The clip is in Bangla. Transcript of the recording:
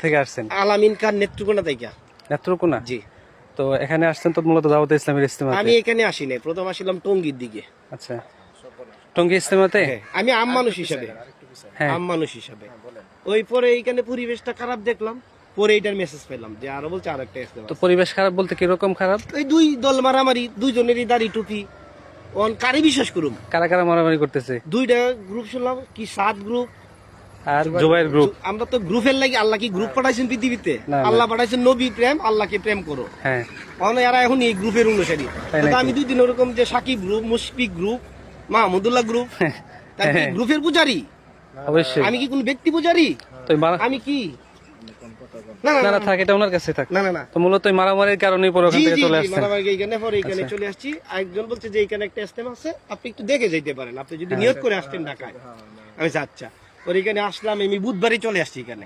থেকে আসছেন? আলামিন খান নেত্রকোনা থেকে। নেত্রকোনা? জি। তো এখানে আসছেন তো মূলত দাওয়াতে ইসলামের ইজতেমাতে? আমি এখানে আসি নাই, প্রথম আসিলাম টঙ্গীর দিকে। আচ্ছা, টঙ্গী ইজতেমাতে? হ্যাঁ, আমি আম মানুষ হিসাবে, হ্যাঁ। আম মানুষ হিসাবে। ওই পরে এইখানে পরিবেশটা খারাপ দেখলাম, পরে এইটার মেসেজ পেলাম যে আরো বলছে আরেকটা ইজতেমা তো আছে। পরিবেশ খারাপ বলতে কিরকম খারাপ? ওই দুই দল মারামারি, দুইজনেরই দাড়ি টুপি। অন কারে বিশ্বাস করুম? কারা কারা মারামারি করতেছে? দুইটা গ্রুপ শুনলাম, কি 7 গ্রুপ আর জুবাইর গ্রুপ? আমরা তো গ্রুপের লাগি, আল্লাহ কি গ্রুপ পাঠাইছেন পৃথিবীতে? না, না। আল্লাহ পাঠাইছেন নবী প্রেম, আল্লাহকে প্রেম করো। হ্যাঁ। এরা এখন এই গ্রুপের অনুসারী। তাই তো নাকি? আমি 2 দিন ওরকম যে Shakib group, Mushfiq group, Mahmudullah group, তাই কি গ্রুপের পূজারি? অবশ্যই। আমি কি কোন ব্যক্তি পূজারি? তো আমি কি? না না থাক, এটা ওনার কাছে থাক। না না না। তো মূলত এই মারামারির কারণেই পরে ওখান জি থেকে জি চলে জি, আসছেন? মারামারি এইখানে, পরে এইখানে চলে আসছি। একজন বলছে যে এইখানে একটা ইজতেমা আছে, আপনি একটু দেখে যাইতে পারেন, আপনি যদি নিয়ত করে আসতেন ঢাকায়। আমি বলছি, আচ্ছা। পরে এখানে আসলাম, আমি বুধবারই চলে আসছি এখানে।